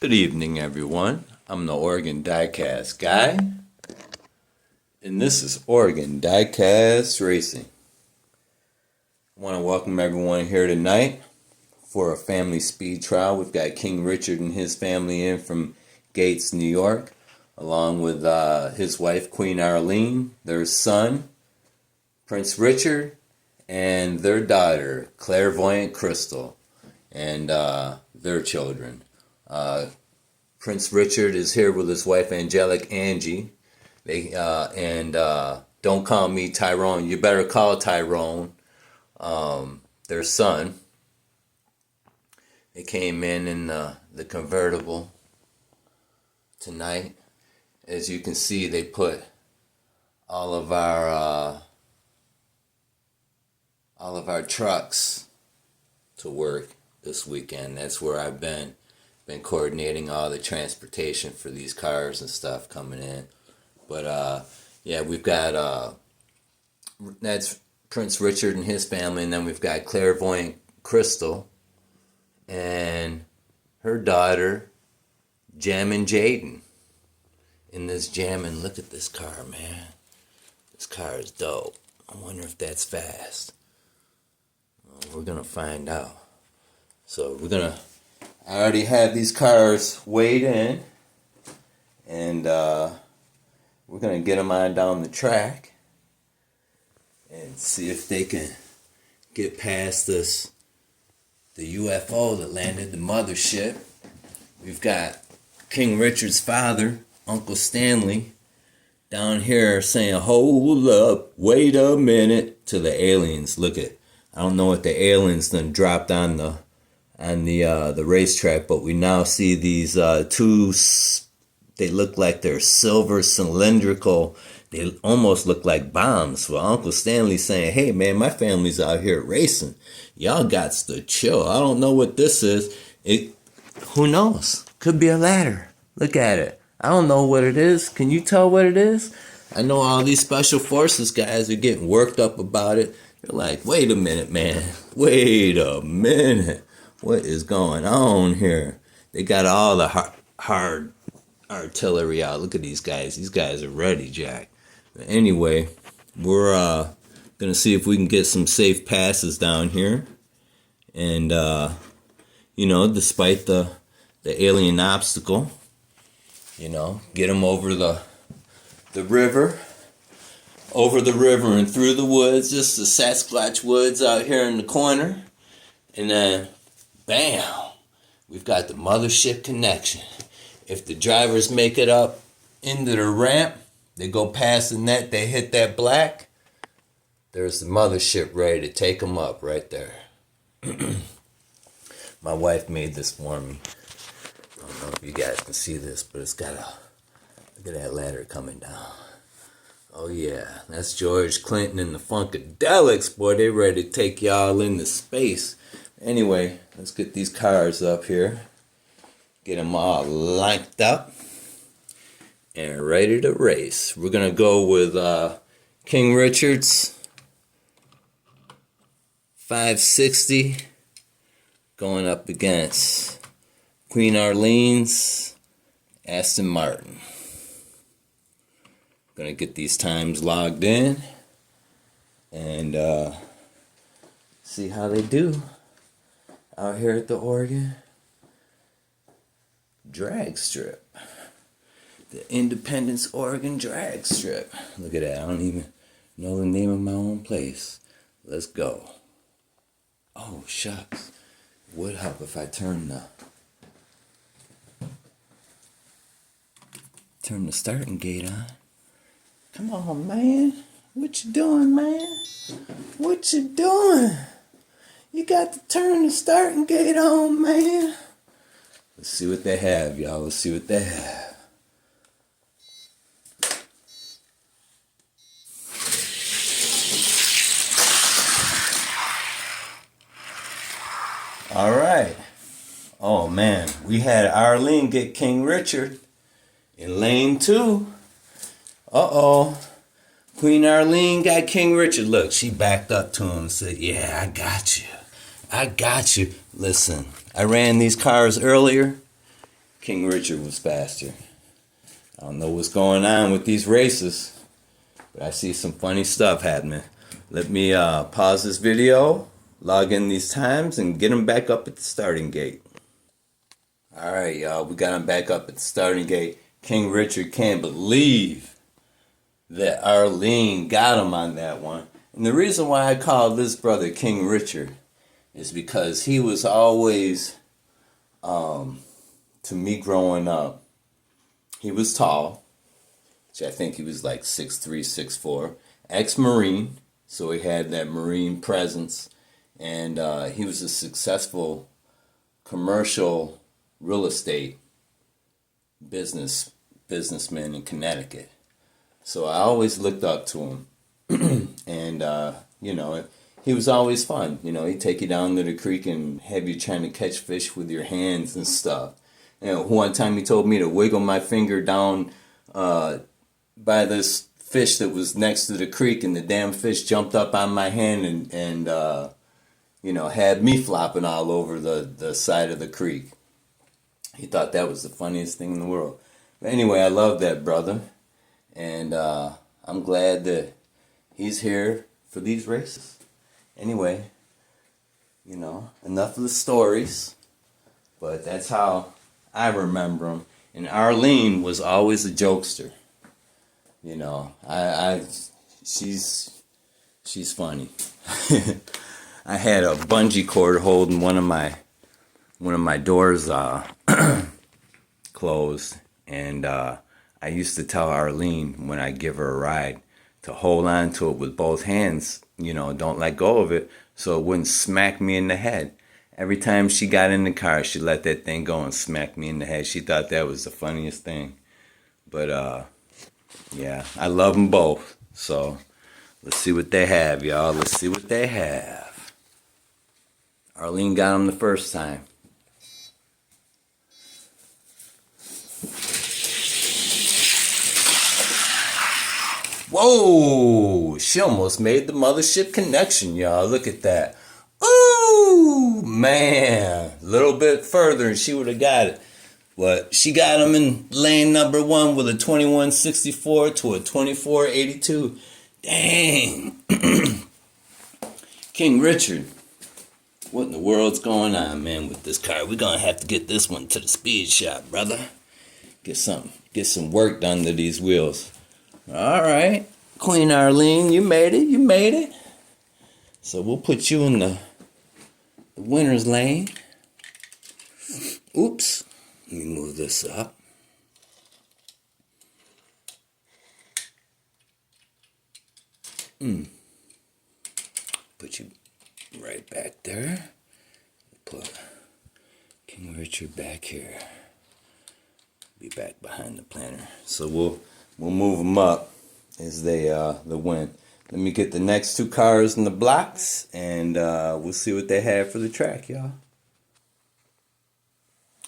Good evening, everyone. I'm the Oregon Diecast guy, and this is Oregon Diecast Racing. I want to welcome everyone here tonight for a family speed trial. We've got King Richard and his family in from Gates, New York, along with his wife, Queen Arlene, their son, Prince Richard, and their daughter, Clairvoyant Crystal, and their children. Prince Richard is here with his wife, Angelic Angie. Don't call me Tyrone. You better call Tyrone, their son. They came in the convertible tonight. As you can see, they put all of our trucks to work this weekend. That's where I've been coordinating all the transportation for these cars and stuff coming in. But yeah, we've got that's Prince Richard and his family, and then we've got Clairvoyant Crystal and her daughter Jammin' Jaden. In this Jammin', look at this car, man. This car is dope. I wonder if that's fast. Well, we're gonna find out. So I already have these cars weighed in, and we're going to get them on down the track and see if they can get past the UFO that landed the mothership. We've got King Richard's father, Uncle Stanley, down here saying, "Hold up, wait a minute," to the aliens. Look at, I don't know what the aliens done dropped on the racetrack, but we now see these two. They look like they're silver cylindrical. They almost look like bombs. Well, Uncle Stanley's saying, "Hey man, my family's out here racing. Y'all got to chill. I don't know what this is. Who knows? Could be a ladder. Look at it. I don't know what it is. Can you tell what it is? I know all these special forces guys are getting worked up about it. They're like, wait a minute, man. Wait a minute. What is going on here?" They got all the hard artillery out. Look at these guys. These guys are ready, Jack. But anyway, we're going to see if we can get some safe passes down here. And, despite the alien obstacle, get them over the river. Over the river and through the woods. Just the Sasquatch woods out here in the corner. And then bam, we've got the mothership connection. If the drivers make it up into the ramp, they go past the net, they hit that black, there's the mothership ready to take them up right there. My wife made this for me. I don't know if you guys can see this, but it's got look at that ladder coming down. Oh yeah, that's George Clinton and the Funkadelics, boy, they ready to take y'all into space. Anyway, let's get these cars up here. Get them all lined up and ready to race. We're going to go with King Richard's 560 going up against Queen Arlene's Aston Martin. Going to get these times logged in and see how they do out here at the Oregon drag strip. The Independence, Oregon drag strip. Look at that. I don't even know the name of my own place. Let's go. Oh, shucks. Would help if I turn the starting gate on. Come on, man. What you doing, man? What you doing? You got to turn the starting gate on, man. Let's see what they have, y'all. Let's see what they have. All right. Oh, man. We had Arlene get King Richard in lane 2. Uh-oh. Queen Arlene got King Richard. Look, she backed up to him and said, "Yeah, I got you. I got you." Listen, I ran these cars earlier, King Richard was faster. I don't know what's going on with these races, but I see some funny stuff happening. Let me pause this video, log in these times, and get them back up at the starting gate. Alright, y'all, we got him back up at the starting gate. King Richard can't believe that Arlene got him on that one. And the reason why I call this brother King Richard is because he was always, to me growing up, he was tall, which I think he was like 6'3", 6'4", ex-Marine, so he had that Marine presence, and he was a successful commercial real estate businessman in Connecticut. So I always looked up to him, and you know, he was always fun. You know, he'd take you down to the creek and have you trying to catch fish with your hands and stuff. You know, one time he told me to wiggle my finger down by this fish that was next to the creek, and the damn fish jumped up on my hand and you know, had me flopping all over the side of the creek. He thought that was the funniest thing in the world. But anyway, I love that brother. And I'm glad that he's here for these races. Anyway, you know, enough of the stories. But that's how I remember him. And Arlene was always a jokester. You know, she's funny. I had a bungee cord holding one of my doors closed, and I used to tell Arlene when I give her a ride to hold on to it with both hands, you know, don't let go of it so it wouldn't smack me in the head. Every time she got in the car, she let that thing go and smack me in the head. She thought that was the funniest thing. But yeah, I love them both. So let's see what they have, y'all. Let's see what they have. Arlene got them the first time. Whoa! She almost made the mothership connection, y'all. Look at that. Ooh, man. A little bit further and she would have got it. But she got him in lane number 1 with a 2164 to a 2482. Dang. King Richard. What in the world's going on, man, with this car? We're going to have to get this one to the speed shop, brother. Get some work done to these wheels. All right, Queen Arlene, you made it, you made it. So we'll put you in the winner's lane. Oops, let me move this up. Put you right back there. Put King Richard back here. Be back behind the planter. So we'll move them up as they win. Let me get the next 2 cars in the blocks, and we'll see what they have for the track, y'all.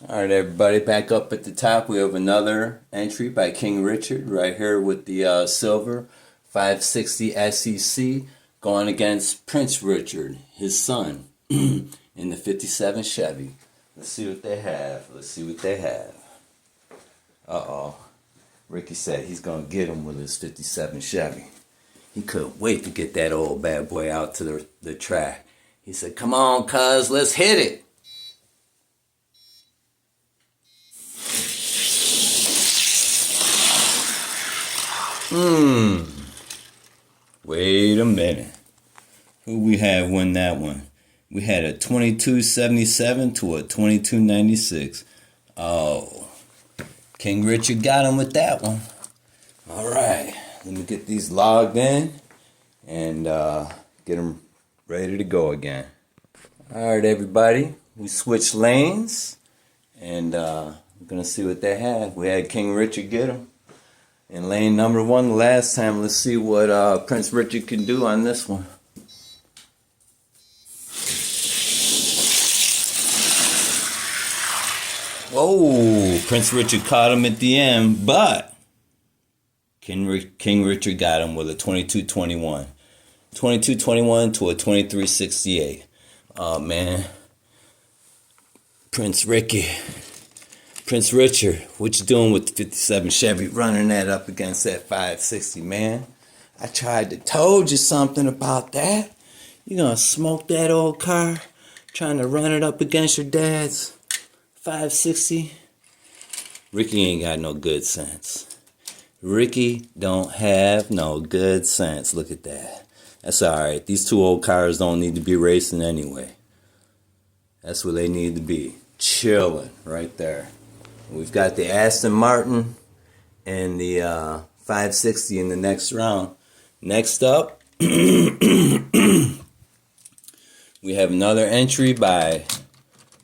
All right, everybody, back up at the top. We have another entry by King Richard right here with the silver 560 SEC going against Prince Richard, his son, in the 57 Chevy. Let's see what they have. Let's see what they have. Uh-oh. Ricky said he's going to get him with his 57 Chevy. He couldn't wait to get that old bad boy out to the track. He said, come on, cuz, let's hit it. Wait a minute. Who we have win that one? We had a 2277 to a 2296. Oh. King Richard got him with that one. All right, let me get these logged in and get them ready to go again. All right, everybody, we switched lanes, and we're gonna see what they have. We had King Richard get him in lane number 1 the last time. Let's see what Prince Richard can do on this one. Whoa, Prince Richard caught him at the end, but King Richard got him with a 2221. 2221 to a 2368. Oh, man. Prince Prince Richard, what you doing with the 57 Chevy running that up against that 560, man? I tried to told you something about that. You gonna smoke that old car trying to run it up against your dad's 560? Ricky ain't got no good sense. Ricky don't have no good sense. Look at that. That's alright. These two old cars don't need to be racing anyway. That's where they need to be. Chilling right there. We've got the Aston Martin and the 560 in the next round. Next up, we have another entry by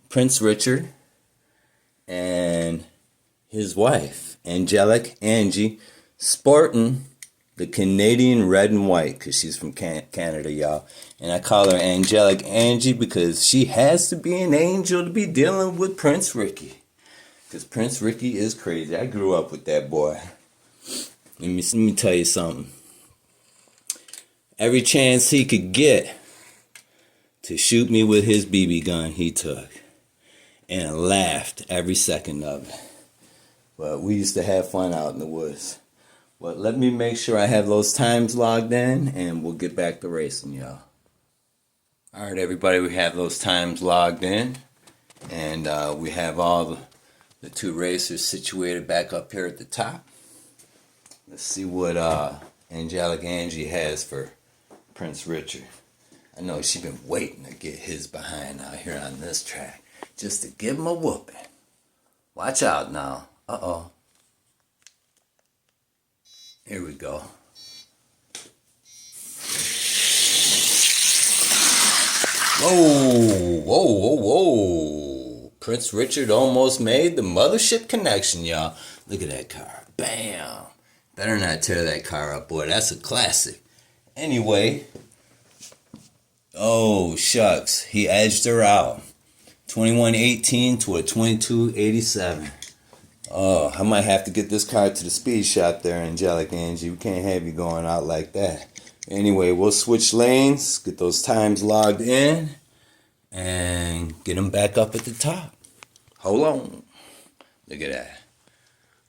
Prince Richard and his wife, Angelic Angie, sporting the Canadian red and white, because she's from Canada, y'all. And I call her Angelic Angie because she has to be an angel to be dealing with Prince Ricky. Because Prince Ricky is crazy. I grew up with that boy. Let me tell you something. Every chance he could get to shoot me with his BB gun, he took. And laughed every second of it. But we used to have fun out in the woods. But let me make sure I have those times logged in, and we'll get back to racing, y'all. Alright, everybody, we have those times logged in. And we have all the two racers situated back up here at the top. Let's see what Angelic Angie has for Prince Richard. I know she's been waiting to get his behind out here on this track, just to give him a whooping. Watch out now. Uh-oh. Here we go. Whoa, whoa, whoa, whoa. Prince Richard almost made the mothership connection, y'all. Look at that car. Bam. Better not tear that car up, boy. That's a classic. Anyway. Oh, shucks. He edged her out. 2118 to a 2287. Oh, I might have to get this car to the speed shop there, Angelic Angie. We can't have you going out like that. Anyway, we'll switch lanes, get those times logged in, and get them back up at the top. Hold on. Look at that.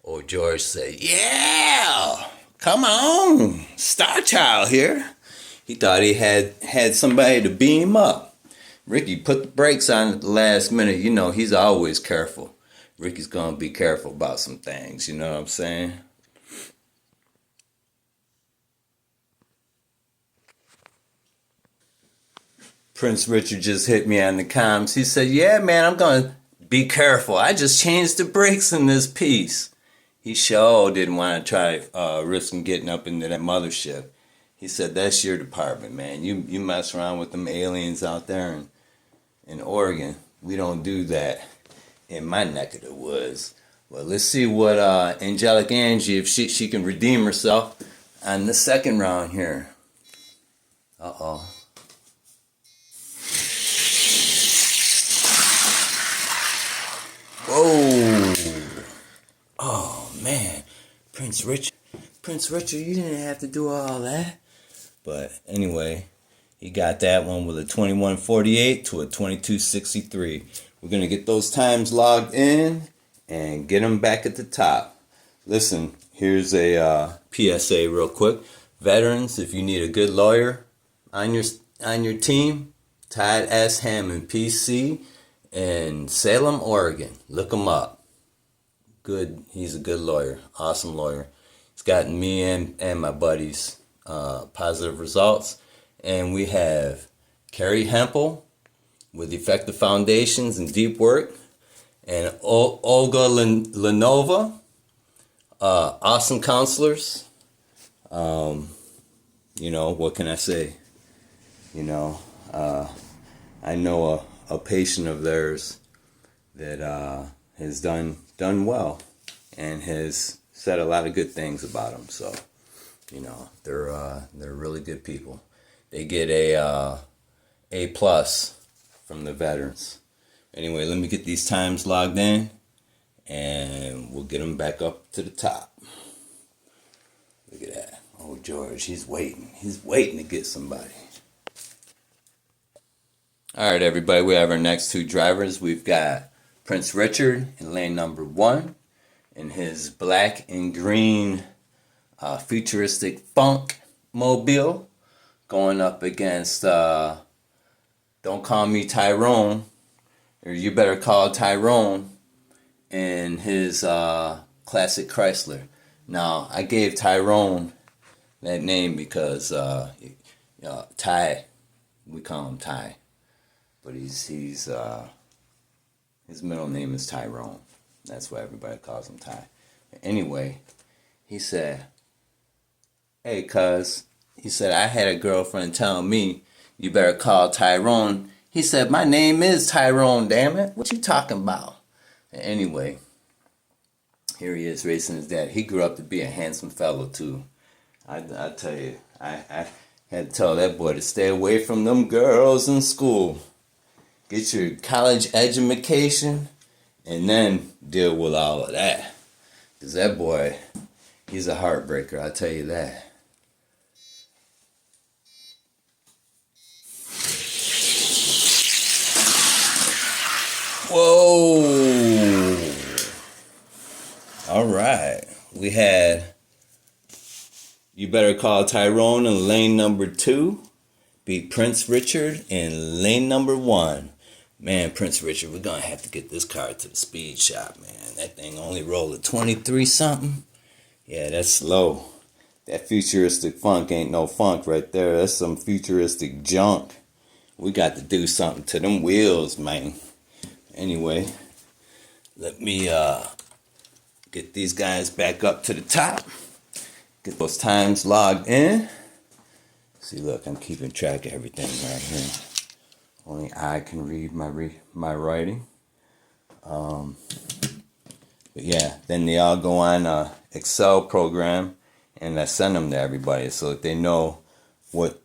Old George said, yeah, come on. Star Child here. He thought he had somebody to beam up. Ricky put the brakes on at the last minute. You know, he's always careful. Ricky's going to be careful about some things, you know what I'm saying? Prince Richard just hit me on the comms. He said, yeah, man, I'm going to be careful. I just changed the brakes in this piece. He sure didn't want to try risking getting up into that mothership. He said, that's your department, man. You mess around with them aliens out there in Oregon. We don't do that in my neck of the woods. Well, let's see what Angelic Angie, if she can redeem herself on the second round here. Uh-oh. Whoa. Oh, man. Prince Richard, you didn't have to do all that. But anyway, he got that one with a 2148 to a 2263. We're going to get those times logged in and get them back at the top. Listen, here's a PSA real quick. Veterans, if you need a good lawyer on your team, Todd S. Hammond, PC, in Salem, Oregon. Look him up. Good. He's a good lawyer. Awesome lawyer. He's gotten me and my buddies positive results. And we have Carrie Hempel with Effective Foundations and Deep Work, and Olga Lenova, awesome counselors. You know, what can I say? You know, I know a patient of theirs that has done well and has said a lot of good things about them. So, you know, they're really good people. They get A plus from the veterans. Anyway, let me get these times logged in, and we'll get them back up to the top. Look at that. Oh, George, he's waiting. He's waiting to get somebody. All right, everybody, we have our next two drivers. We've got Prince Richard in lane number 1 in his black and green futuristic funk mobile, going up against Don't Call Me Tyrone, or You Better Call Tyrone, in his classic Chrysler. Now, I gave Tyrone that name because Ty, we call him Ty, but he's his middle name is Tyrone. That's why everybody calls him Ty. Anyway, he said, "Hey, cuz," he said, "I had a girlfriend telling me you better call Tyrone." He said, "My name is Tyrone, damn it. What you talking about?" Anyway, here he is racing his dad. He grew up to be a handsome fellow too. I tell you, I had to tell that boy to stay away from them girls in school. Get your college education and then deal with all of that. Because that boy, he's a heartbreaker, I tell you that. Whoa! All right, we had You Better Call Tyrone in lane number 2. Beat Prince Richard in lane number 1. Man, Prince Richard, we're going to have to get this car to the speed shop, man. That thing only rolled at 23 something. Yeah, that's slow. That futuristic funk ain't no funk right there. That's some futuristic junk. We got to do something to them wheels, man. Anyway, let me get these guys back up to the top. Get those times logged in. See, look, I'm keeping track of everything right here. Only I can read my writing. But yeah, then they all go on a Excel program, and I send them to everybody so that they know what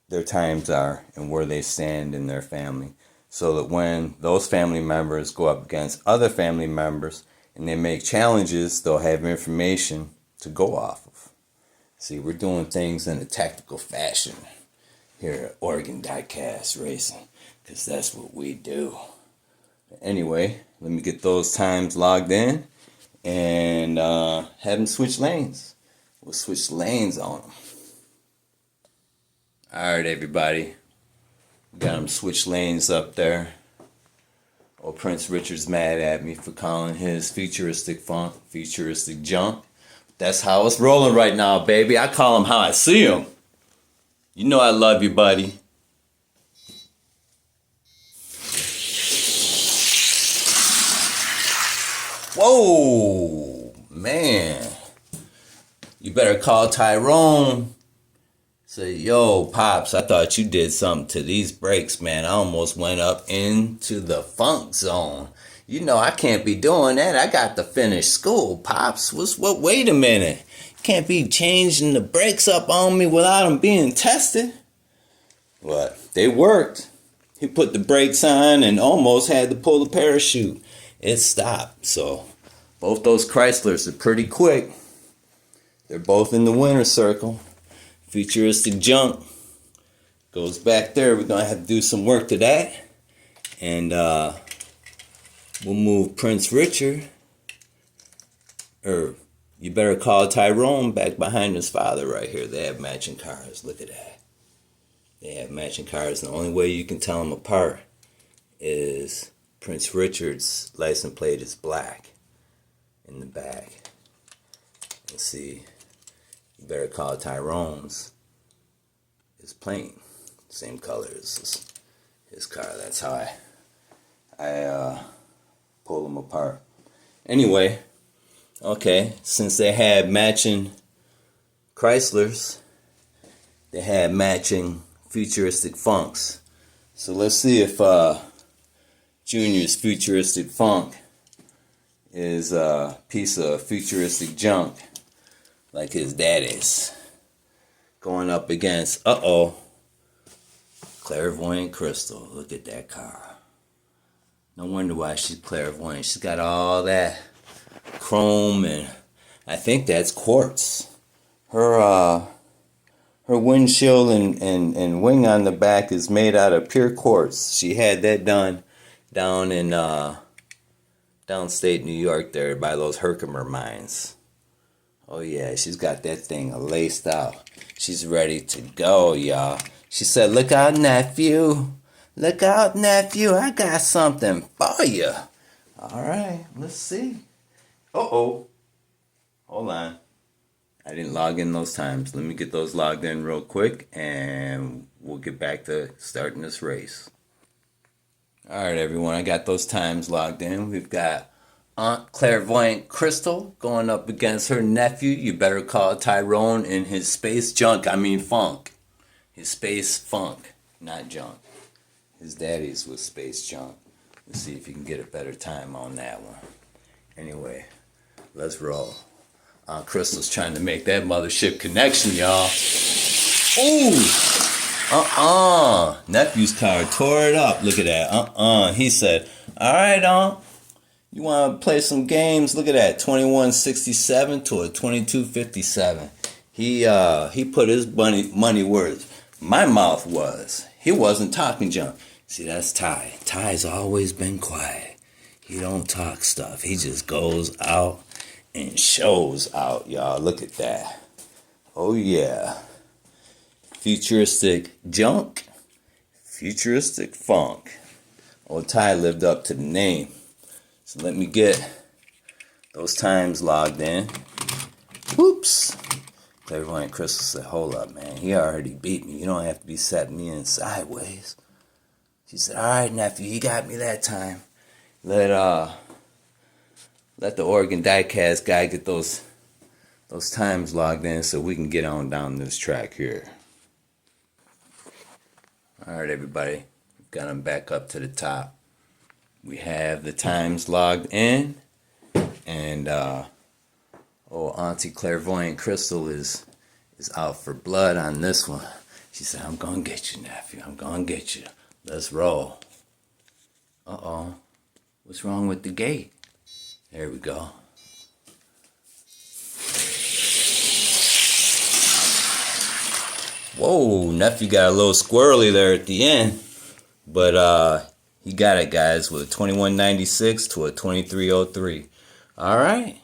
their times are and where they stand in their family. So that when those family members go up against other family members and they make challenges, they'll have information to go off of. See, we're doing things in a tactical fashion here at Oregon Diecast Racing, because that's what we do. Anyway, let me get those times logged in and have them switch lanes. We'll switch lanes on them. Alright, everybody. Got them switch lanes up there. Oh, Prince Richard's mad at me for calling his futuristic funk futuristic junk. That's how it's rolling right now, baby. I call him how I see him. You know I love you, buddy. Whoa, man. You better call Tyrone. Say, yo, Pops, I thought you did something to these brakes, man. I almost went up into the funk zone. You know, I can't be doing that. I got to finish school, Pops. Wait a minute. Can't be changing the brakes up on me without them being tested. But they worked. He put the brakes on and almost had to pull the parachute. It stopped. So both those Chryslers are pretty quick. They're both in the winner's circle. Futuristic junk goes back there. We're going to have to do some work to that. And we'll move Prince Richard, or You Better Call Tyrone, back behind his father right here. They have matching cars. Look at that. They have matching cars. And the only way you can tell them apart is Prince Richard's license plate is black in the back. And see, You Better Call Tyrone's is plain, same color as his car. That's how I pull them apart. Anyway, okay, since they had matching Chryslers, they had matching futuristic funks. So let's see if Junior's futuristic funk is a piece of futuristic junk like his daddy's, going up against, Clairvoyant Crystal. Look at that car. No wonder why she's clairvoyant. She's got all that chrome, and I think that's quartz. Her windshield and wing on the back is made out of pure quartz. She had that done down in downstate New York there by those Herkimer mines. Oh yeah, she's got that thing laced out. She's ready to go, y'all. She said, look out, nephew. Look out, nephew. I got something for you. All right, let's see. Uh-oh. Hold on. I didn't log in those times. Let me get those logged in real quick, and we'll get back to starting this race. All right, everyone. I got those times logged in. We've got Aunt Clairvoyant Crystal going up against her nephew. You better call Tyrone in his space junk. I mean funk. His space funk, not junk. His daddy's was space junk. Let's see if you can get a better time on that one. Anyway, let's roll. Aunt Crystal's trying to make that mothership connection, y'all. Ooh! Nephew's car tore it up. Look at that. He said, all right, Aunt. You want to play some games? Look at that. 2167 to a 2257. He put his money where my mouth was. He wasn't talking junk. See, that's Ty. Ty's always been quiet. He don't talk stuff. He just goes out and shows out, y'all. Look at that. Oh, yeah. Futuristic junk. Futuristic funk. Oh, Ty lived up to the name. So let me get those times logged in. Whoops. Clairvoyant Crystal said, hold up, man. He already beat me. You don't have to be setting me in sideways. She said, all right, nephew, you got me that time. Let the Oregon Diecast guy get those times logged in so we can get on down this track here. All right, everybody. We've got them back up to the top. We have the times logged in, and Auntie Clairvoyant Crystal is out for blood on this one. She said, I'm gonna get you, nephew. I'm gonna get you. Let's roll. Uh-oh. What's wrong with the gate? There we go. Whoa, nephew got a little squirrely there at the end, but he got it, guys, with a 2196 to a 2303. All right.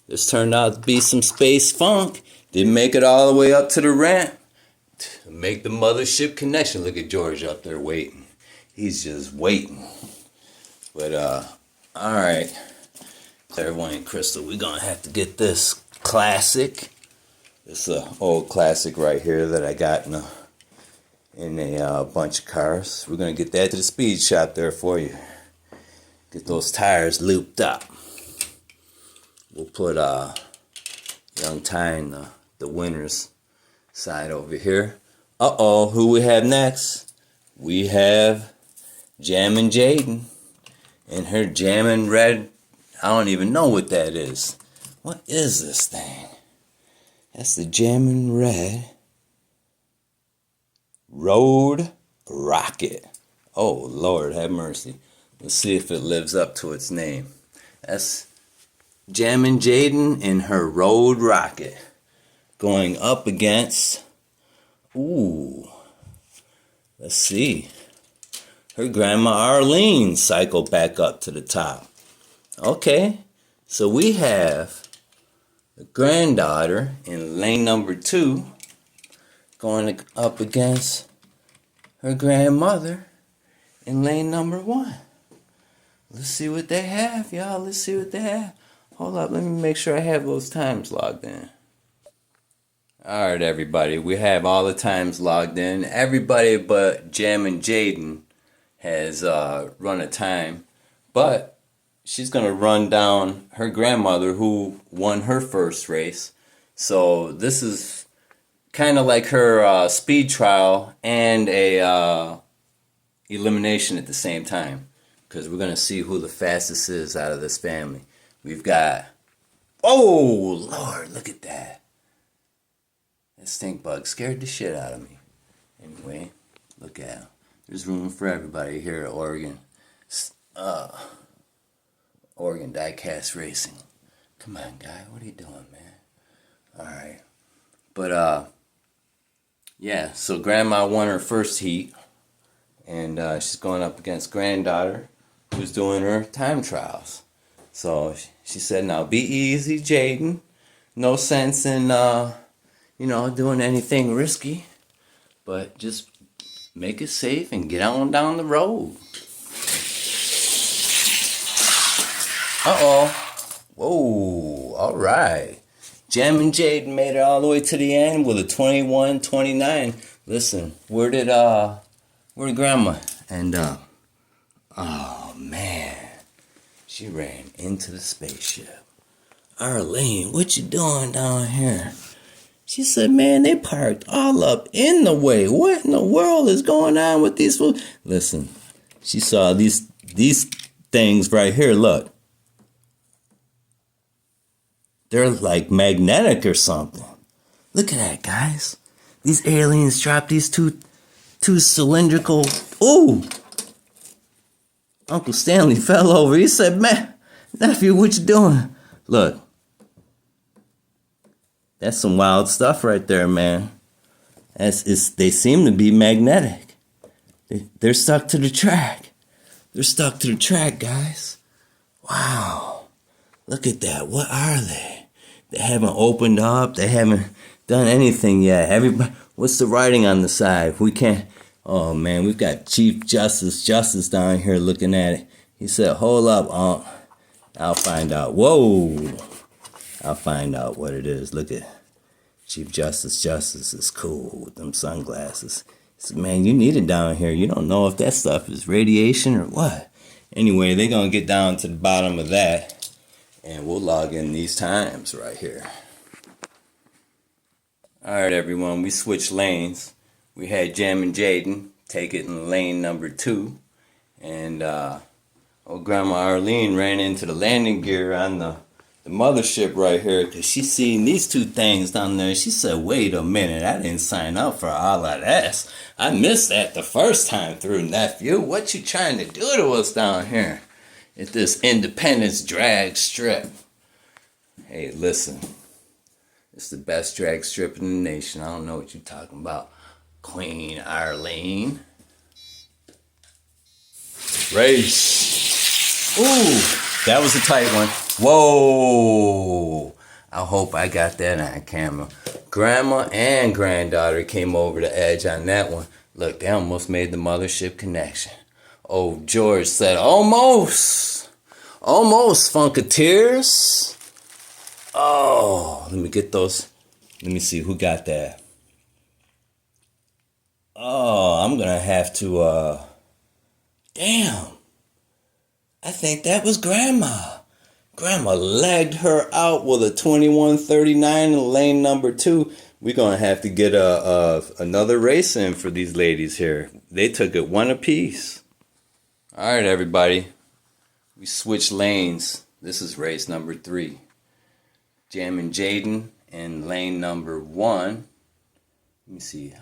This turned out to be some space funk. Didn't make it all the way up to the ramp to make the mothership connection. Look at George up there waiting. He's just waiting. But, all right. Clairvoyant Crystal, we're going to have to get this classic. This is an old classic right here that I got in a bunch of cars. We're going to get that to the speed shop there for you. Get those tires looped up. We'll put young Ty in the winner's side over here. Uh-oh, who we have next? We have Jammin' Jaden and her Jammin' Red. I don't even know what that is. What is this thing? That's the Jammin' Red Road Rocket. Oh, Lord, have mercy. Let's see if it lives up to its name. That's Jammin' Jaden and her Road Rocket going up against, let's see, her grandma Arlene cycled back up to the top. Okay, so we have the granddaughter in lane number 2 going up against her grandmother in lane number 1. Let's see what they have, y'all. Let's see what they have. Hold up, let me make sure I have those times logged in. All right, everybody. We have all the times logged in. Everybody but Jammin' Jaden has run a time. But she's going to run down her grandmother who won her first race. So this is kind of like her speed trial and a elimination at the same time. Because we're going to see who the fastest is out of this family. We've got, oh, Lord, look at that. That stink bug scared the shit out of me. Anyway, look at him. There's room for everybody here at Oregon. Oregon Diecast Racing. Come on, guy. What are you doing, man? All right. But, yeah, so Grandma won her first heat. And she's going up against Granddaughter, who's doing her time trials. So she said, now be easy, Jaden. No sense in, doing anything risky. But just make it safe and get on down the road. Uh-oh. Whoa, all right. Jam and Jaden made it all the way to the end with a 21-29. Listen, where did Grandma end up? Oh, man. She ran into the spaceship. Arlene, what you doing down here? She said, man, they parked all up in the way. What in the world is going on with these folks? Listen, she saw these things right here, look. They're like magnetic or something. Look at that, guys. These aliens dropped these two cylindrical... Ooh! Uncle Stanley fell over. He said, man, nephew, what you doing? Look. That's some wild stuff right there, man. They seem to be magnetic. They're stuck to the track. They're stuck to the track, guys. Wow. Look at that. What are they? They haven't opened up. They haven't done anything yet. Everybody, what's the writing on the side? We can't... Oh, man, we've got Chief Justice down here looking at it. He said, hold up, I'll find out. Whoa. I'll find out what it is. Look at Chief Justice is cool with them sunglasses. He said, man, you need it down here. You don't know if that stuff is radiation or what. Anyway, they're going to get down to the bottom of that. And we'll log in these times right here. All right, everyone. We switched lanes. We had Jam and Jaden take it in lane number 2. And Grandma Arlene ran into the landing gear on the mothership right here because she seen these two things down there. She said, wait a minute, I didn't sign up for all of this. I missed that the first time through, nephew. What you trying to do to us down here at this Independence drag strip? Hey, listen. It's the best drag strip in the nation. I don't know what you're talking about, Queen Arlene. Race. Ooh, that was a tight one. Whoa. I hope I got that on camera. Grandma and granddaughter came over the edge on that one. Look, they almost made the mothership connection. Oh, George said, almost. Almost, Funketeers. Oh, let me get those. Let me see who got that. Oh, I'm going to have to, damn. I think that was Grandma. Grandma lagged her out with a 21:39 in lane number 2. We're going to have to get another race in for these ladies here. They took it one apiece. All right, everybody. We switched lanes. This is race number 3. Jam and Jaden in lane number 1. Let me see.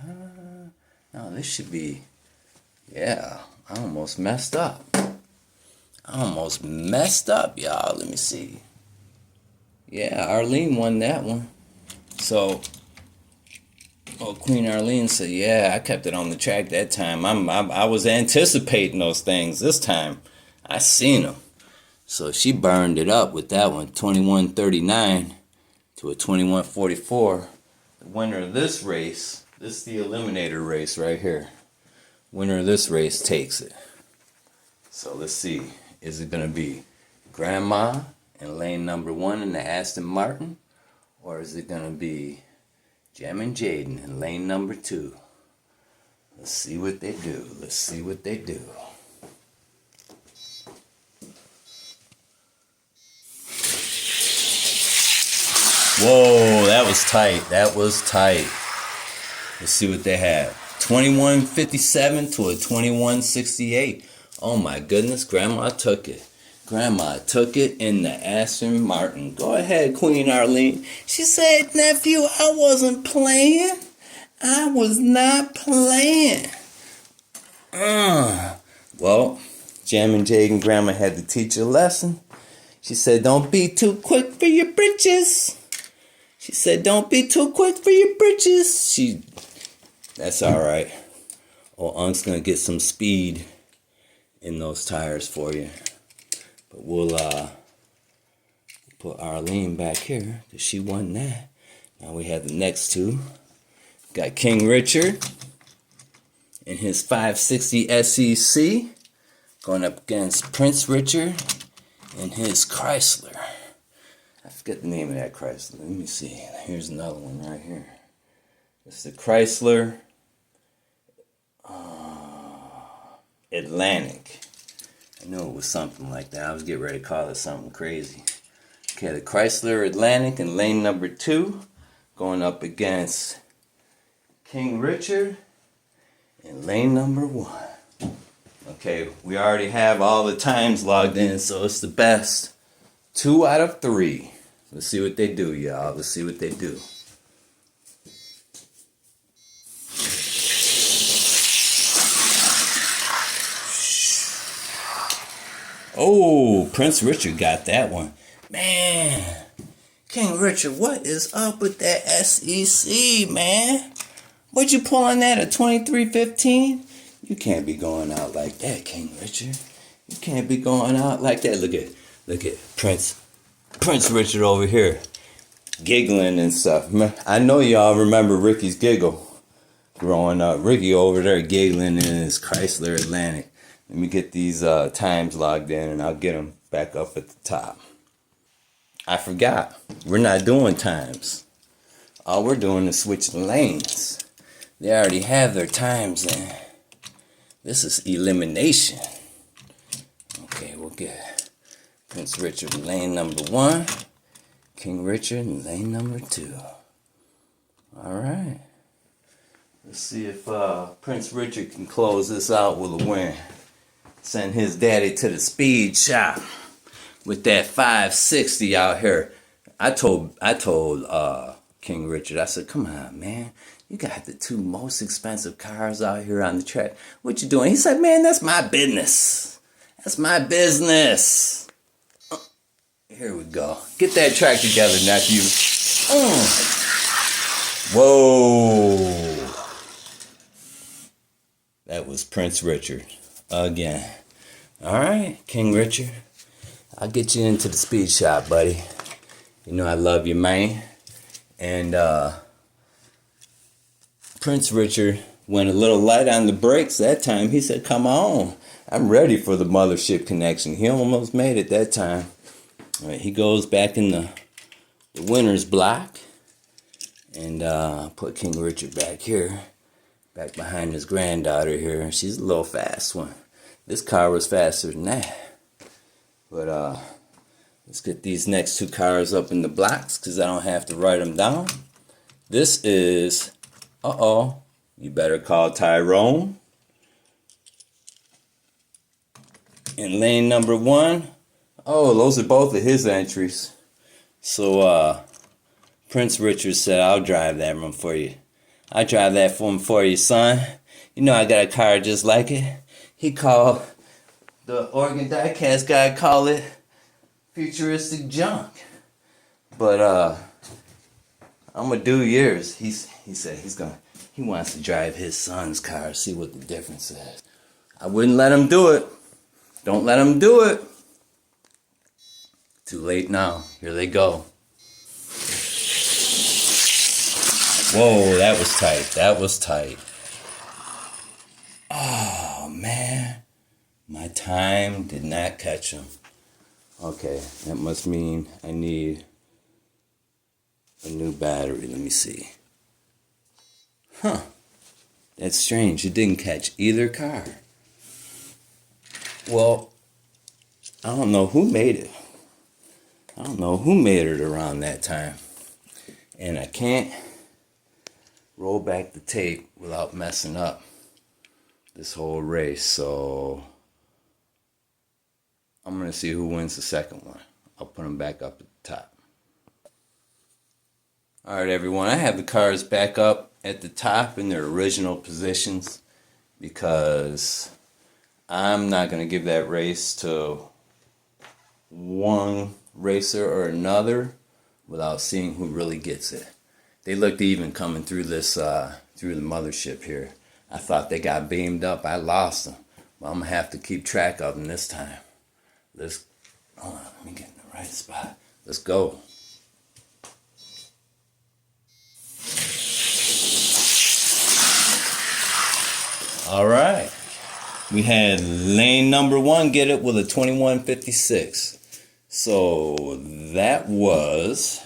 No, this should be... Yeah, I almost messed up. Y'all. Let me see. Yeah, Arlene won that one. So, Queen Arlene said, yeah, I kept it on the track that time. I was anticipating those things. This time, I seen them. So she burned it up with that one, 21:39 to a 21:44. The winner of this race, this is the eliminator race right here. Winner of this race takes it. So let's see. Is it going to be Grandma in lane number 1 in the Aston Martin? Or is it going to be Jam and Jaden in lane number 2? Let's see what they do. Whoa, that was tight. Let's see what they have. 21:57 to a 21:68. Oh my goodness, Grandma took it. In the Aston Martin. Go ahead, Queen Arlene. She said, nephew, I wasn't playing. I was not playing. Well, Jam and Jaden Grandma had to teach a lesson. She said, don't be too quick for your britches. That's all right. Old Unc's gonna get some speed in those tires for you. But put Arlene back here because she won that. Now we have the next two. Got King Richard in his 560 SEC going up against Prince Richard in his Chrysler. I forget the name of that Chrysler. Let me see. Here's another one right here. It's the Chrysler Atlantic. I knew it was something like that. I was getting ready to call it something crazy. Okay, the Chrysler Atlantic in lane number 2 going up against King Richard in lane number 1. Okay, we already have all the times logged in, so it's the best 2 out of 3. Let's see what they do, y'all. Let's see what they do. Oh, Prince Richard got that one. Man, King Richard, what is up with that SEC, man? What you pulling that at 23.15? You can't be going out like that, King Richard. You can't be going out like that. Look at Prince Richard over here, giggling and stuff. I know y'all remember Ricky's giggle growing up. Ricky over there giggling in his Chrysler Atlantic. Let me get these times logged in and I'll get them back up at the top. I forgot. We're not doing times. All we're doing is switching lanes. They already have their times in. This is elimination. Okay, we'll get Prince Richard in lane number 1. King Richard in lane number 2. Alright. Let's see if Prince Richard can close this out with a win. Send his daddy to the speed shop with that 560 out here. I told King Richard, I said, come on, man. You got the 2 most expensive cars out here on the track. What you doing? He said, man, that's my business. That's my business. Here we go. Get that track together, nephew. Whoa. That was Prince Richard again. All right, King Richard. I'll get you into the speed shop, buddy. You know I love you, man. And Prince Richard went a little light on the brakes that time. He said, come on. I'm ready for the mothership connection. He almost made it that time. All right, he goes back in the winner's block. And put King Richard back here. Back behind his granddaughter here. She's a little fast one. This car was faster than that. But let's get these next 2 cars up in the blocks because I don't have to write them down. This is, you better call Tyrone. In lane number 1. Oh, those are both of his entries. So Prince Richard said, I'll drive that one for you. I'll drive that one for you, son. You know I got a car just like it. He called, the Oregon Diecast guy called it futuristic junk. But I'm gonna do yours. He said he wants to drive his son's car, see what the difference is. I wouldn't let him do it. Don't let him do it. Too late now. Here they go. Whoa, that was tight. That was tight. Oh, man. My time did not catch him. Okay, that must mean I need a new battery. Let me see. Huh. That's strange. It didn't catch either car. Well, I don't know who made it. I don't know who made it around that time. And I can't roll back the tape without messing up this whole race. So I'm going to see who wins the second one. I'll put them back up at the top. All right, everyone. I have the cars back up at the top in their original positions because I'm not going to give that race to one racer or another without seeing who really gets it. They looked even coming through this, through the mothership here. I thought they got beamed up. I lost them. But I'm going to have to keep track of them this time. Hold on, let me get in the right spot. Let's go. All right. We had lane number 1 get it with a 21.56. So that was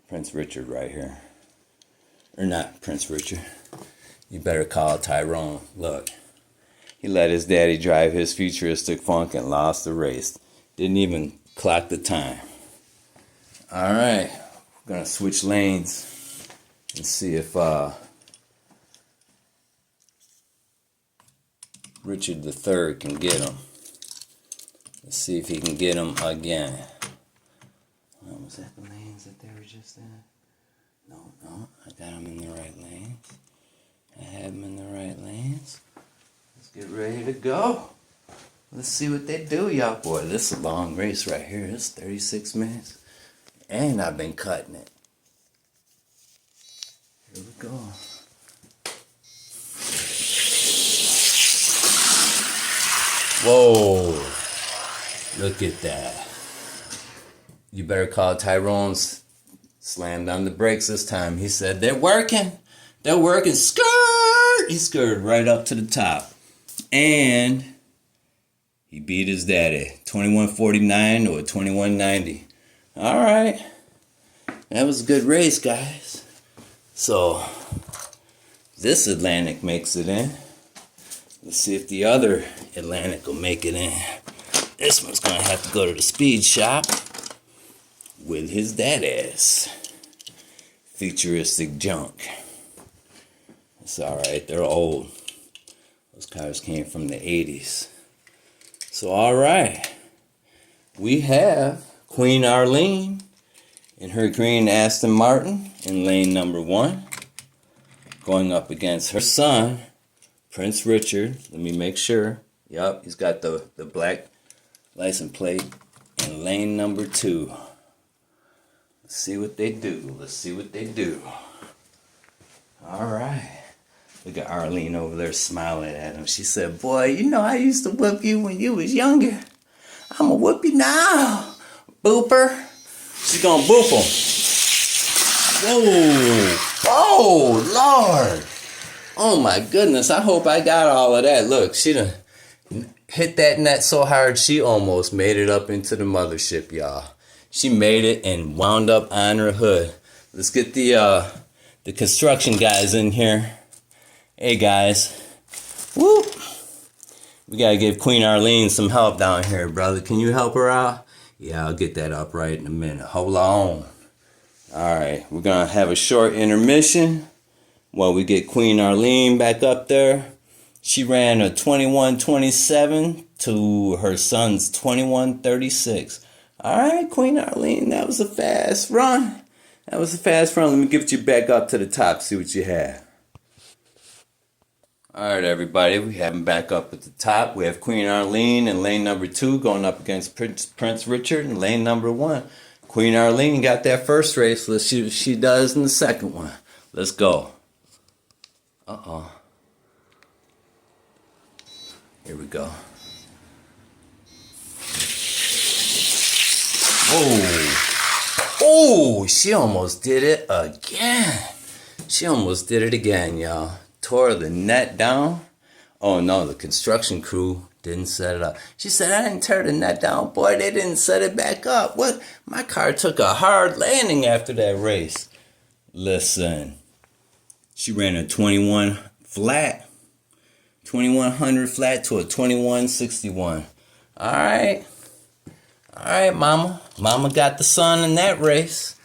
Prince Richard right here. Or not Prince Richard. You better call Tyrone. Look. He let his daddy drive his futuristic funk and lost the race. Didn't even clock the time. All right. We're going to switch lanes and see if Richard III can get him. Let's see if he can get him again. Was that the lanes that they were just in? No, I got them in the right lanes. I have them in the right lanes. Let's get ready to go. Let's see what they do, y'all. Boy, this is a long race right here. It's 36 minutes. And I've been cutting it. Here we go. Whoa. Look at that. You better call Tyrone's. Slammed on the brakes this time. He said, they're working. They're working. Skirt! He skirted right up to the top. And he beat his daddy. 21.49 or 21.90. All right. That was a good race, guys. So, this Atlantic makes it in. Let's see if the other Atlantic will make it in. This one's going to have to go to the speed shop with his dad ass. Futuristic junk. It's alright, they're old. Those cars came from the 80s. So alright. We have Queen Arlene in her green Aston Martin in lane number 1. Going up against her son, Prince Richard. Let me make sure. Yup, he's got the black license plate in lane number 2. Let's see what they do. Let's see what they do. All right. Look at Arlene over there smiling at him. She said, boy, you know I used to whoop you when you was younger. I'm going to whoop you now. Booper. She's going to boop him. Whoa. Oh, Lord. Oh, my goodness. I hope I got all of that. Look, she done hit that net so hard she almost made it up into the mothership, y'all. She made it and wound up on her hood. Let's get the construction guys in here. Hey guys. Whoop. We gotta give Queen Arlene some help down here, brother. Can you help her out? Yeah, I'll get that up right in a minute. Hold on. Alright, we're gonna have a short intermission while we get Queen Arlene back up there. She ran a 21.27 to her son's 21.36. Alright, Queen Arlene, that was a fast run. That was a fast run. Let me get you back up to the top, see what you have. Alright, everybody, we have him back up at the top. We have Queen Arlene in lane number 2 going up against Prince Richard in lane number 1. Queen Arlene got that first race. Let's see what she does in the second one. Let's go. Uh-oh. Here we go. Oh, she almost did it again. She almost did it again, y'all. Tore the net down. Oh no, the construction crew didn't set it up. She said, I didn't tear the net down. Boy, they didn't set it back up. What? My car took a hard landing after that race. Listen, she ran a 21 flat. 2100 flat to a 2161. Alright. Alright, mama. Mama got the son in that race.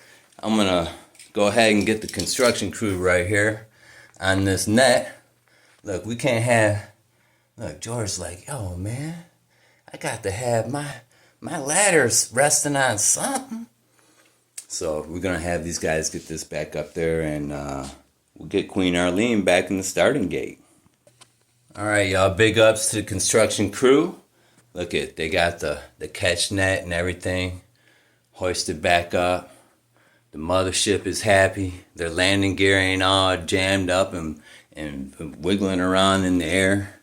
I'm gonna go ahead and get the construction crew right here on this net. Look, we can't have... Look, George's like, yo, man, I got to have my ladders resting on something. So we're gonna have these guys get this back up there, and we'll get Queen Arlene back in the starting gate. Alright, y'all, big ups to the construction crew. Look at, they got the catch net and everything hoisted back up. The mothership is happy. Their landing gear ain't all jammed up and wiggling around in the air.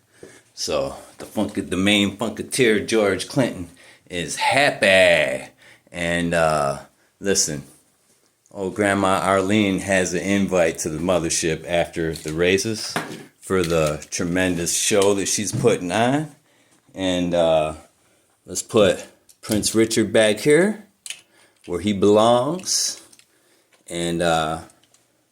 So the main funketeer George Clinton is happy. And listen, old Grandma Arlene has an invite to the mothership after the races for the tremendous show that she's putting on. And let's put Prince Richard back here where he belongs. And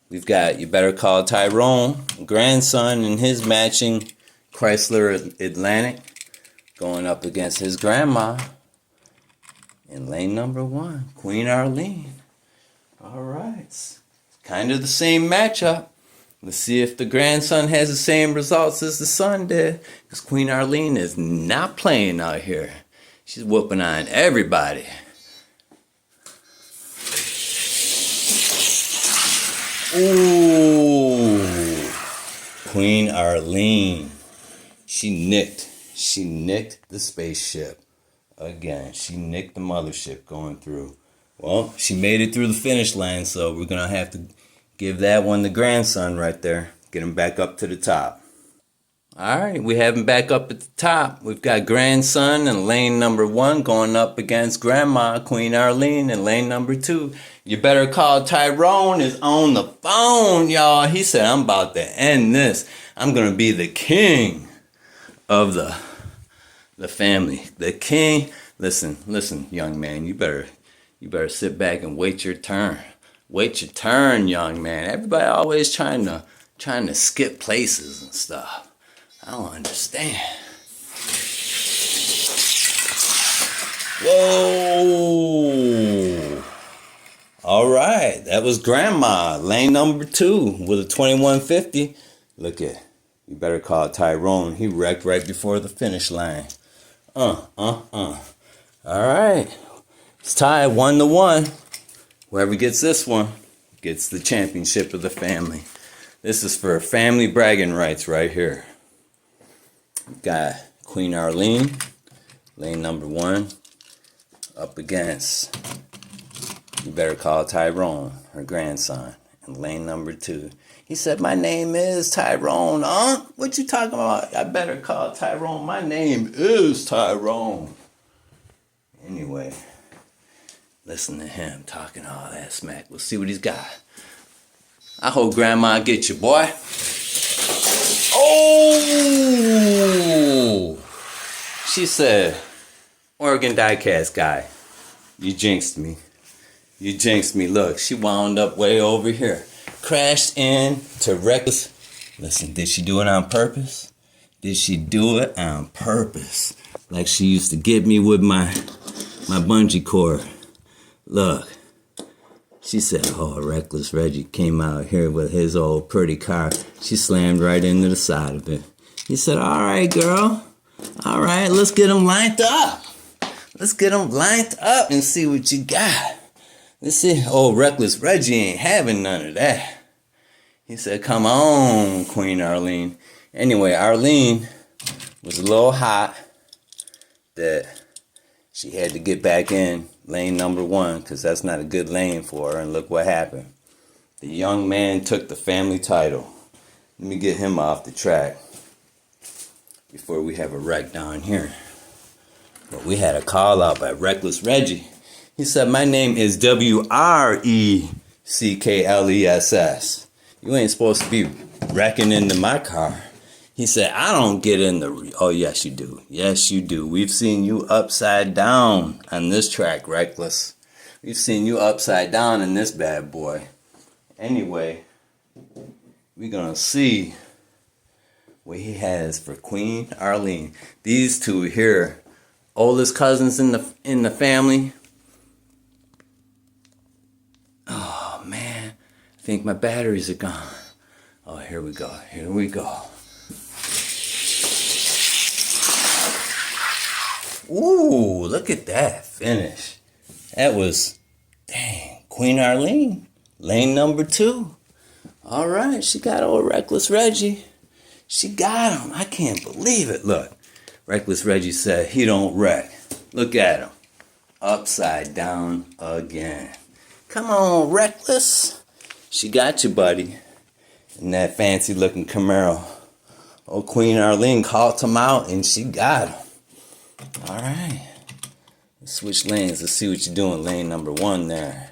we've got You Better Call Tyrone, grandson, in his matching Chrysler Atlantic, going up against his grandma in lane number 1, Queen Arlene. All right. It's kind of the same matchup. Let's see if the grandson has the same results as the son did. Because Queen Arlene is not playing out here. She's whooping on everybody. Ooh. Queen Arlene. She nicked the spaceship. Again, she nicked the mothership going through. Well, she made it through the finish line, so we're going to have to give that one the grandson right there. Get him back up to the top. All right, we have him back up at the top. We've got grandson in lane number 1 going up against grandma, Queen Arlene, in lane number 2. You Better Call Tyrone is on the phone, y'all. He said, I'm about to end this. I'm going to be the king of the family. The king. Listen, young man, you better sit back and wait your turn. Wait your turn, young man. Everybody always trying to skip places and stuff. I don't understand. Whoa! All right, that was grandma, lane number 2 with a 2150. Look at You Better Call Tyrone. He wrecked right before the finish line. All right, it's tied 1-1. Whoever gets this one gets the championship of the family. This is for family bragging rights right here. Got Queen Arlene, lane number 1, up against You Better Call Tyrone, her grandson, in lane number 2. He said, my name is Tyrone. Huh? What you talking about? I better call Tyrone. My name is Tyrone. Anyway, listen to him talking all that smack. We'll see what he's got. I hope grandma get you, boy. Oh! She said, Oregon diecast guy, you jinxed me. You jinxed me. Look, she wound up way over here. Crashed into reckless. Listen, did she do it on purpose? Did she do it on purpose? Like she used to get me with my bungee cord. Look. She said, oh, Reckless Reggie came out here with his old pretty car. She slammed right into the side of it. He said, all right, girl. All right, let's get him lined up. Let's get him lined up and see what you got. Let's see. Old Reckless Reggie ain't having none of that. He said, come on, Queen Arlene. Anyway, Arlene was a little hot that she had to get back in lane number 1 because that's not a good lane for her. And look what happened. The young man took the family title. Let me get him off the track before we have a wreck down here. But we had a call out by Reckless Reggie. He said, my name is WRECKLESS. You ain't supposed to be wrecking into my car. He said, I don't get in the... Oh, yes, you do. Yes, you do. We've seen you upside down on this track, Reckless. We've seen you upside down in this bad boy. Anyway, we're going to see what he has for Queen Arlene. These two here, oldest cousins in the family. Oh, man. I think my batteries are gone. Oh, here we go. Here we go. Ooh, look at that finish. That was, dang, Queen Arlene, lane number 2. All right, she got old Reckless Reggie. She got him. I can't believe it. Look, Reckless Reggie said he don't wreck. Look at him. Upside down again. Come on, Reckless. She got you, buddy. In that fancy looking Camaro. Old Queen Arlene called him out and she got him. All right. Switch lanes. Let's see what you're doing. Lane number 1 there.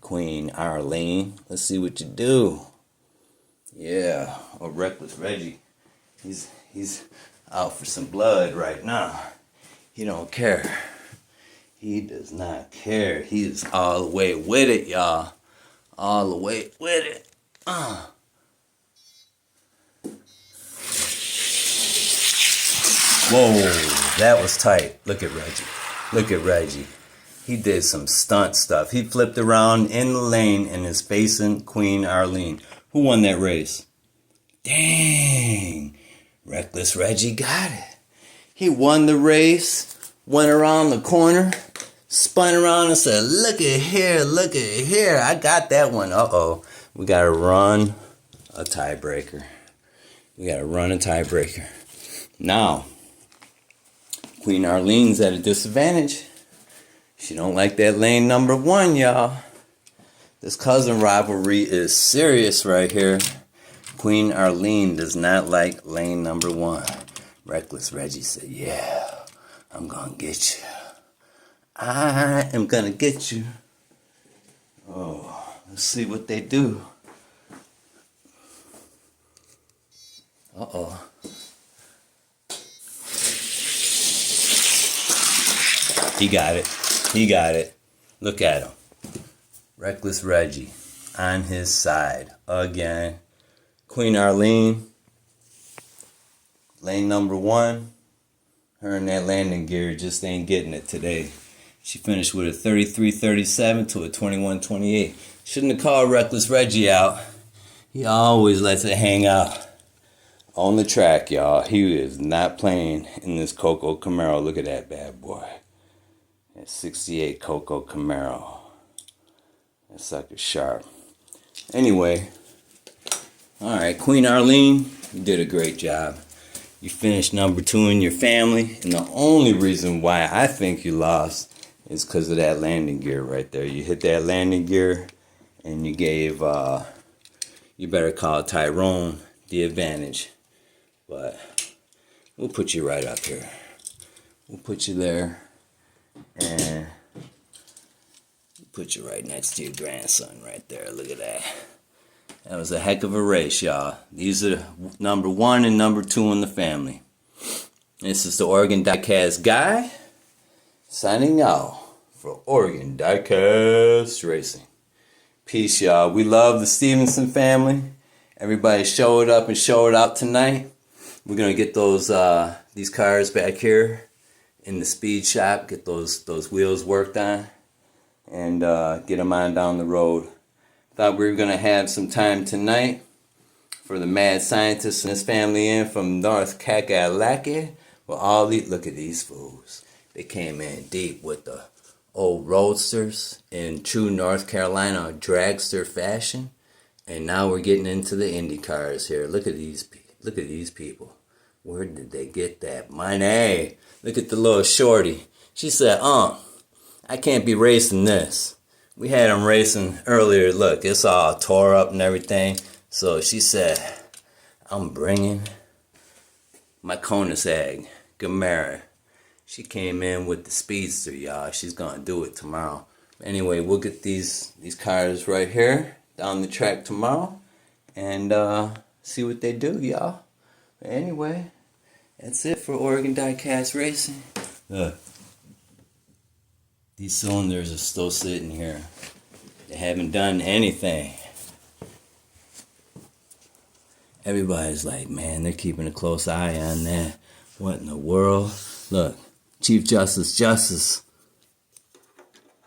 Queen Arlene. Let's see what you do. Yeah. Or Reckless Reggie. He's out for some blood right now. He don't care. He does not care. He is all the way with it, y'all. All the way with it. Whoa, that was tight. Look at Reggie. Look at Reggie. He did some stunt stuff. He flipped around in the lane and is facing Queen Arlene. Who won that race? Dang. Reckless Reggie got it. He won the race, went around the corner, spun around and said, look at here, look at here. I got that one. Uh-oh. We got to run a tiebreaker. We got to run a tiebreaker. Now, Queen Arlene's at a disadvantage. She don't like that lane number 1, y'all. This cousin rivalry is serious right here. Queen Arlene does not like lane number 1. Reckless Reggie said, yeah, I'm gonna get you. I am gonna get you. Oh, let's see what they do. Uh-oh. He got it. He got it. Look at him. Reckless Reggie on his side again. Queen Arlene, lane number 1. Her and that landing gear just ain't getting it today. She finished with a 33-37 to a 21-28. Shouldn't have called Reckless Reggie out. He always lets it hang out on the track, y'all. He is not playing in this Coco Camaro. Look at that bad boy. That 68 Coco Camaro. That sucker's sharp. Anyway, all right, Queen Arlene, you did a great job. You finished number 2 in your family, and the only reason why I think you lost is because of that landing gear right there. You hit that landing gear, and you gave, you better call Tyrone the advantage. But we'll put you right up here. We'll put you there. And put you right next to your grandson right there. Look at that. That was a heck of a race, y'all. These are number 1 and number 2 in the family. This is the Oregon Diecast guy signing out for Oregon Diecast Racing. Peace, y'all. We love the Stevenson family. Everybody showed up and showed out tonight. We're gonna get those these cars back here in the speed shop, get those wheels worked on, and get them on down the road. Thought we were going to have some time tonight for the mad scientist and his family in from Intergalactic. Well, all these, look at these fools. They came in deep with the old roadsters in true North Carolina dragster fashion, and now we're getting into the Indy cars here. Look at these people. Where did they get that money? Look at the little shorty. She said, I can't be racing this. We had them racing earlier. Look, it's all tore up and everything. So she said, I'm bringing my Koenigsegg Camaro. She came in with the Speedster, y'all. She's going to do it tomorrow. Anyway, we'll get these cars right here down the track tomorrow and see what they do, y'all. But anyway, that's it for Oregon Diecast Racing. Look. These cylinders are still sitting here. They haven't done anything. Everybody's like, man, they're keeping a close eye on that. What in the world? Look, Chief Justice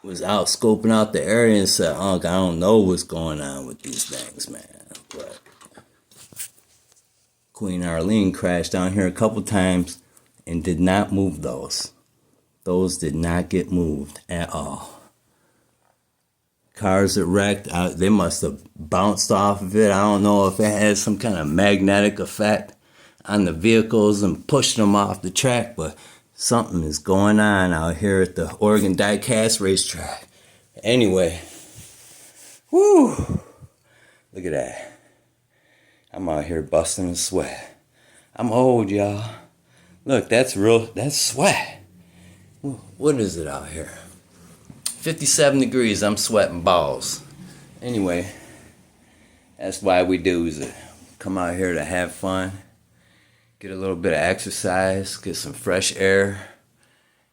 was out scoping out the area and said, I don't know what's going on with these things, man. But Queen Arlene crashed down here a couple times and did not move those. Those did not get moved at all. Cars that wrecked, they must have bounced off of it. I don't know if it had some kind of magnetic effect on the vehicles and pushed them off the track, but something is going on out here at the Oregon Diecast racetrack. Anyway, whoo, look at that. I'm out here busting a sweat. I'm old, y'all. Look, that's sweat. What is it out here? 57 degrees. I'm sweating balls. Anyway, that's why we do is come out here to have fun, get a little bit of exercise, get some fresh air,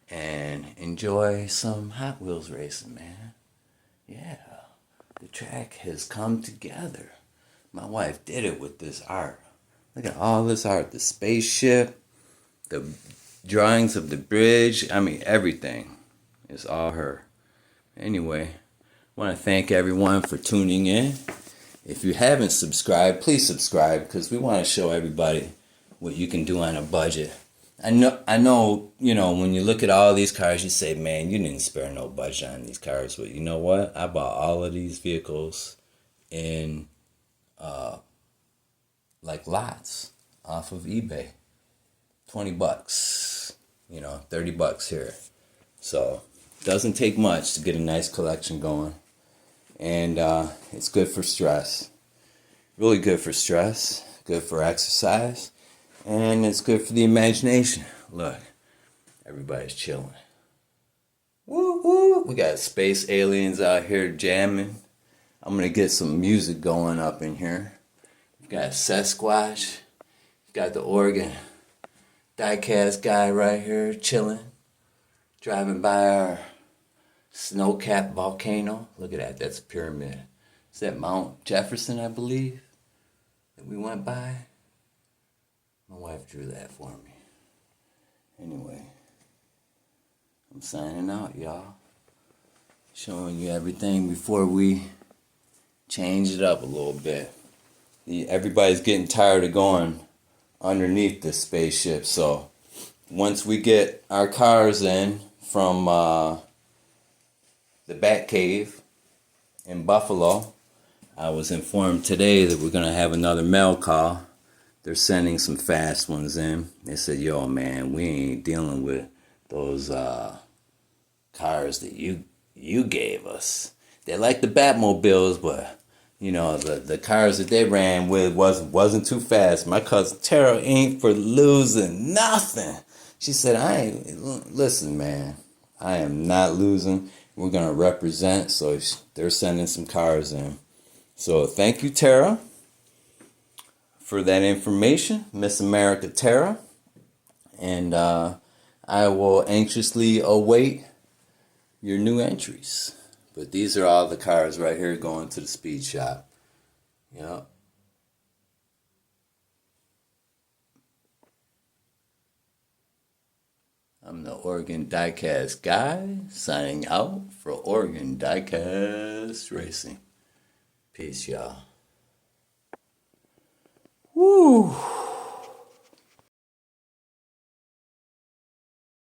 and enjoy some Hot Wheels racing, man. Yeah, the track has come together. My wife did it with this art. Look at all this art. The spaceship, the drawings of the bridge. I mean, everything. It's all her. Anyway, I want to thank everyone for tuning in. If you haven't subscribed, please subscribe because we want to show everybody what you can do on a budget. I know, when you look at all these cars, you say, man, you didn't spare no budget on these cars. But you know what? I bought all of these vehicles in like lots off of eBay. $20, $30 here. So it doesn't take much to get a nice collection going. And it's good for stress. Really good for stress. Good for exercise. And it's good for the imagination. Look, everybody's chilling. Woo woo! We got space aliens out here jamming. I'm going to get some music going up in here. We got Sasquatch. Got the Oregon diecast guy right here chilling. Driving by our snow-capped volcano. Look at that. That's a pyramid. Is that Mount Jefferson, I believe, that we went by? My wife drew that for me. Anyway, I'm signing out, y'all. Showing you everything before we change it up a little bit. Everybody's getting tired of going underneath this spaceship, so once we get our cars in from the Batcave in Buffalo, I was informed today that we're going to have another mail call. They're sending some fast ones in. They said, yo, man, we ain't dealing with those cars that you gave us. They're like the Batmobiles, but, the cars that they ran with wasn't too fast. My cousin Tara ain't for losing nothing. She said, listen, man, I am not losing. We're going to represent, so they're sending some cars in. So thank you, Tara, for that information, Miss America Tara. And I will anxiously await your new entries. But these are all the cars right here going to the speed shop. Yep. I'm the Oregon Diecast guy, signing out for Oregon Diecast Racing. Peace, y'all. Woo!